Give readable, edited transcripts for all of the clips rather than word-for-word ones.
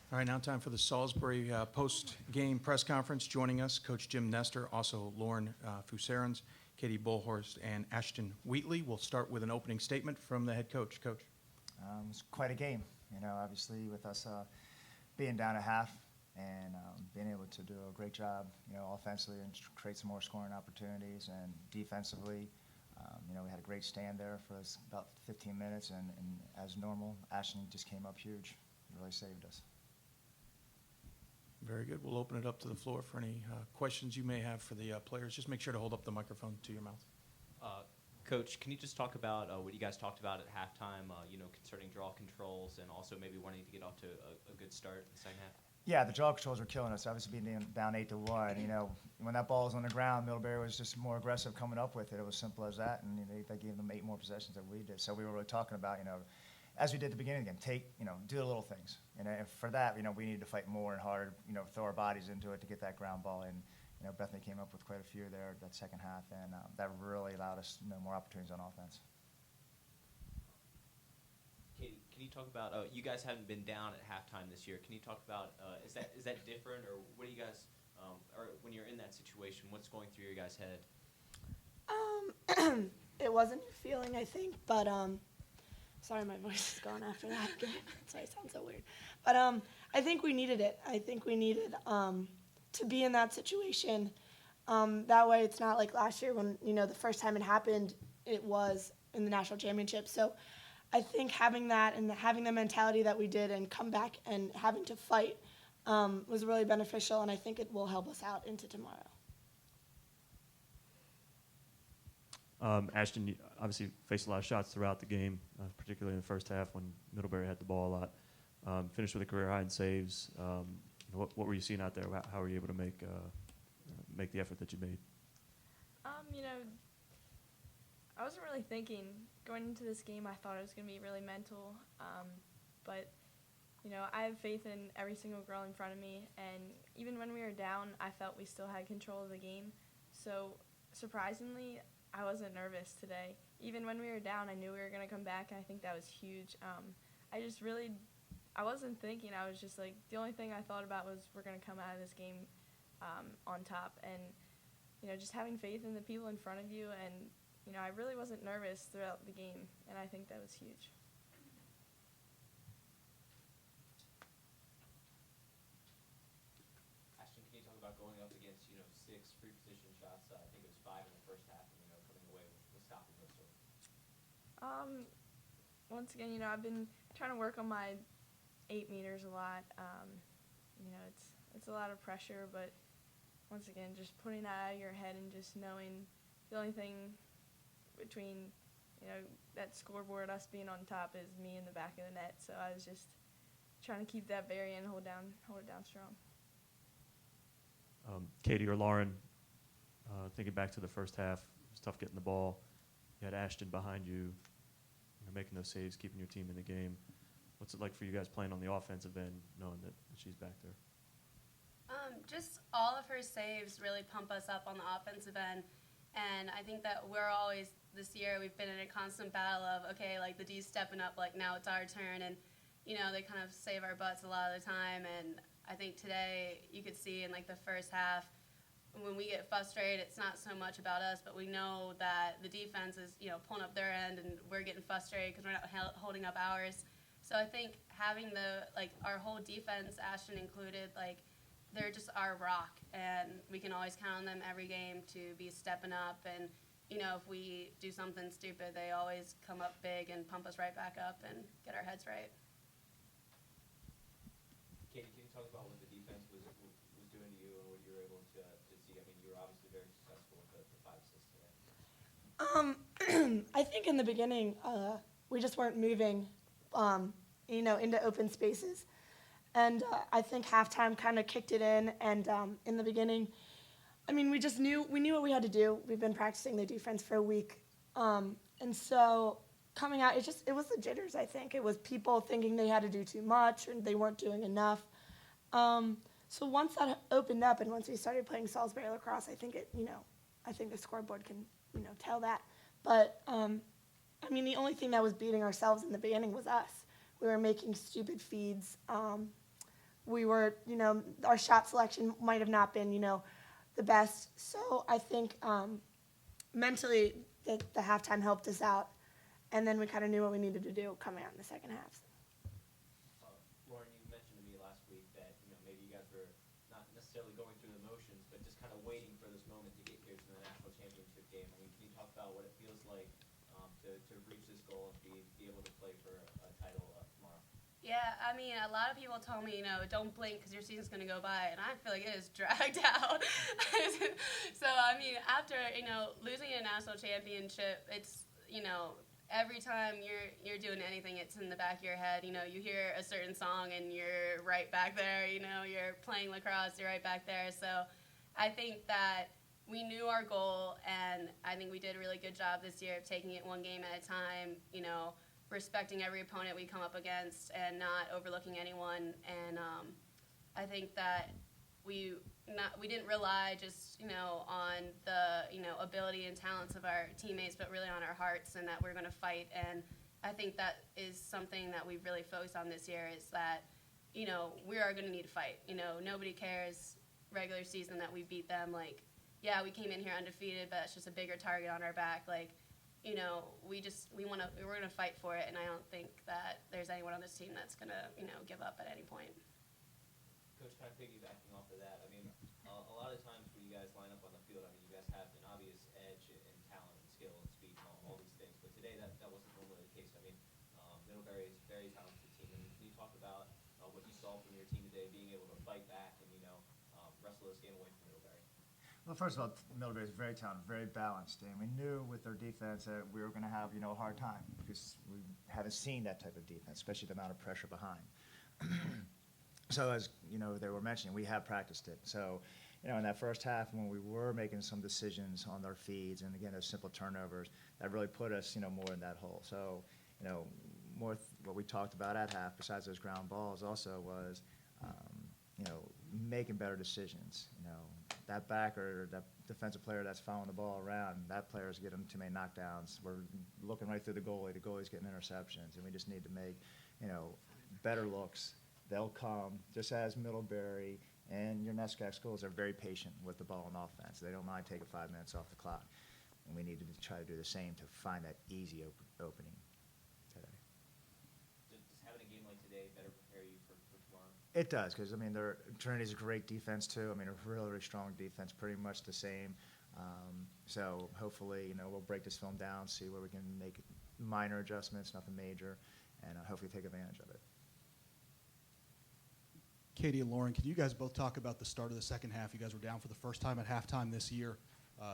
All right, now time for the Salisbury post-game press conference. Joining us, Coach Jim Nestor, also Lauren Fuserans, Katie Bullhorst, and Ashton Wheatley. We'll start with an opening statement from the head coach. Coach. It's quite a game, obviously with us being down at half and being able to do a great job, offensively and create some more scoring opportunities, and defensively, we had a great stand there for about 15 minutes, and as normal, Ashton just came up huge, really saved us. Very good. We'll open it up to the floor for any questions you may have for the players. Just make sure to hold up the microphone to your mouth. Coach, can you just talk about what you guys talked about at halftime, concerning draw controls and also maybe wanting to get off to a good start in the second half? Yeah, the draw controls were killing us. Obviously, being down 8-1, when that ball was on the ground, Middlebury was just more aggressive coming up with it. It was simple as that, and they gave them 8 more possessions than we did. So we were really talking about, as we did at the beginning again, do the little things. And for that, we needed to fight more and harder, throw our bodies into it to get that ground ball in. Bethany came up with quite a few there that second half, and that really allowed us, more opportunities on offense. Katie, can you talk about, you guys haven't been down at halftime this year. Can you talk about, is that different, or what do you guys, or when you're in that situation, what's going through your guys' head? It wasn't a feeling, I think, but sorry, my voice is gone after that game. Sorry, it sounds so weird. But I think we needed it. I think we needed to be in that situation. That way it's not like last year when, the first time it happened, it was in the national championship. So I think having that and having the mentality that we did and come back and having to fight was really beneficial, and I think it will help us out into tomorrow. Ashton, you obviously faced a lot of shots throughout the game, particularly in the first half when Middlebury had the ball a lot. Finished with a career high in saves. What were you seeing out there? How were you able to make the effort that you made? I wasn't really thinking. Going into this game, I thought it was going to be really mental. But, I have faith in every single girl in front of me. And even when we were down, I felt we still had control of the game. So, surprisingly, I wasn't nervous today. Even when we were down, I knew we were going to come back, and I think that was huge. I wasn't thinking. I was just like, the only thing I thought about was we're going to come out of this game on top. And, just having faith in the people in front of you. And, I really wasn't nervous throughout the game, and I think that was huge. Ashton, can you talk about going up against, 6 free position shots? I think it was 5 in the first half, and, coming away with stopping those sort of. Once again, I've been trying to work on my 8 meters a lot. It's a lot of pressure, but once again, just putting that out of your head and just knowing the only thing between, that scoreboard, us being on top, is me in the back of the net. So I was just trying to keep that barrier and hold it down strong. Katie or Lauren, thinking back to the first half, it was tough getting the ball. You had Ashton behind you, making those saves, keeping your team in the game. What's it like for you guys playing on the offensive end, knowing that she's back there? Just all of her saves really pump us up on the offensive end. And I think that we're always, this year, we've been in a constant battle of, okay, like the D's stepping up, like now it's our turn. And, they kind of save our butts a lot of the time. And I think today you could see in like the first half, when we get frustrated, it's not so much about us, but we know that the defense is, pulling up their end and we're getting frustrated because we're not holding up ours. So I think having our whole defense, Ashton included, they're just our rock, and we can always count on them every game to be stepping up. And, if we do something stupid, they always come up big and pump us right back up and get our heads right. Katie, can you talk about what the defense was doing to you and what you were able to see? I mean, you were obviously very successful with the 5 assists today. I think in the beginning, we just weren't moving, into open spaces. And I think halftime kind of kicked it in. And in the beginning, we knew what we had to do. We've been practicing the defense for a week. And so coming out, it was the jitters, I think. It was people thinking they had to do too much and they weren't doing enough. So once that opened up and once we started playing Salisbury Lacrosse, I think the scoreboard can, tell that. But, the only thing that was beating ourselves in the beginning was us. We were making stupid feeds. we were, our shot selection might have not been, the best. So I think mentally the halftime helped us out, and then we kind of knew what we needed to do coming out in the second half. Lauren, you mentioned to me last week that maybe you guys were not necessarily going through the motions, but just kind of waiting for this moment to get here to the national championship game. I mean, can you talk about what it feels like to reach this goal and be able to play for a title tomorrow? Yeah, I mean, a lot of people tell me, don't blink because your season's going to go by, and I feel like it is dragged out. So, I mean, after, losing a national championship, it's, every time you're doing anything, it's in the back of your head. You hear a certain song and you're right back there. You're playing lacrosse, you're right back there. So I think that we knew our goal, and I think we did a really good job this year of taking it one game at a time, respecting every opponent we come up against and not overlooking anyone. And I think that we didn't rely just on the ability and talents of our teammates, but really on our hearts, and that we're going to fight. And I think that is something that we've really focused on this year, is that we are going to need to fight. Nobody cares regular season that we beat them. Like, yeah, we came in here undefeated, but it's just a bigger target on our back. Like, we're going to fight for it, and I don't think that there's anyone on this team that's going to give up at any point. Coach, kind of piggybacking off of that, I mean, a lot of times when you guys line up on the field, I mean, you guys have an obvious edge in talent and skill and speed and all these things, but today that wasn't normally the case. I mean, Middlebury is a very talented team, and can you talk about what you saw from your team today, being able to fight back and, wrestle this game away from Middlebury? Well, first of all, Middlebury is very talented, very balanced, and we knew with their defense that we were going to have, a hard time because we haven't seen that type of defense, especially the amount of pressure behind. So as they were mentioning, we have practiced it. So, in that first half when we were making some decisions on their feeds, and again those simple turnovers, that really put us, more in that hole. So, more what we talked about at half, besides those ground balls, also was, making better decisions. That backer, that defensive player that's following the ball around, that player's getting too many knockdowns. We're looking right through the goalie's getting interceptions, and we just need to make, better looks. They'll come, just as Middlebury and your NESCAC schools are very patient with the ball on offense. They don't mind taking 5 minutes off the clock. And we need to try to do the same to find that easy opening today. Does having a game like today better prepare you for tomorrow? It does, because, Trinity's a great defense, too. A really, really strong defense, pretty much the same. So hopefully, we'll break this film down, see where we can make minor adjustments, nothing major, and hopefully take advantage of it. Katie and Lauren, can you guys both talk about the start of the second half? You guys were down for the first time at halftime this year.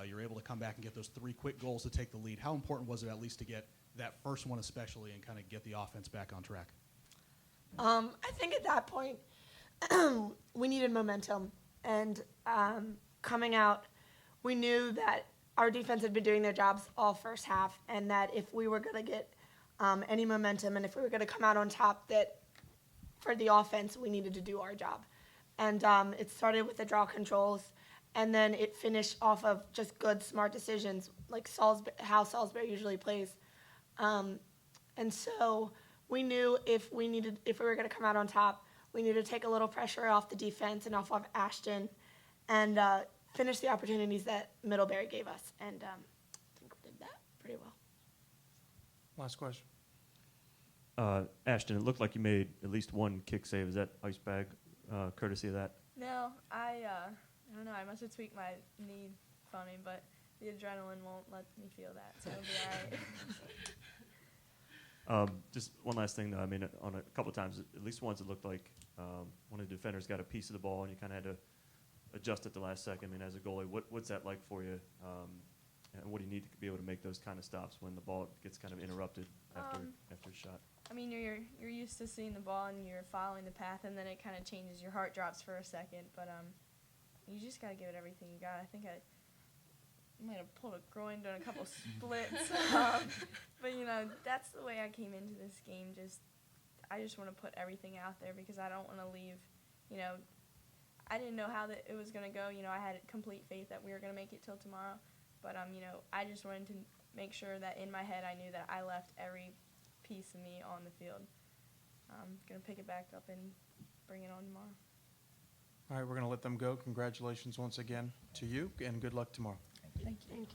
You're able to come back and get those 3 quick goals to take the lead. How important was it at least to get that first one especially and kind of get the offense back on track? I think at that point, we needed momentum. And coming out, we knew that our defense had been doing their jobs all first half, and that if we were going to get any momentum and if we were going to come out on top, that for the offense, we needed to do our job. And it started with the draw controls, and then it finished off of just good, smart decisions, like how Salisbury usually plays. And so we knew if we were going to come out on top, we needed to take a little pressure off the defense and off of Ashton and finish the opportunities that Middlebury gave us. And I think we did that pretty well. Last question. Ashton, it looked like you made at least one kick save. Is that ice bag courtesy of that? No, I don't know. I must have tweaked my knee funny, but the adrenaline won't let me feel that, so it'll be all right. Just one last thing, though. I mean, on a couple of times, at least once, it looked like one of the defenders got a piece of the ball, and you kind of had to adjust at the last second. I mean, as a goalie, what's that like for you? And what do you need to be able to make those kind of stops when the ball gets kind of interrupted after a shot? I mean, you're used to seeing the ball and you're following the path, and then it kind of changes. Your heart drops for a second, but you just gotta give it everything you got. I think I might have pulled a groin, done a couple splits, but that's the way I came into this game. I just want to put everything out there because I don't want to leave. I didn't know how it was gonna go. I had complete faith that we were gonna make it till tomorrow, but I just wanted to make sure that in my head I knew that I left every piece of me on the field. I'm going to pick it back up in bring it on tomorrow. All right, we're going to let them go. Congratulations once again to you, and good luck tomorrow. Thank you.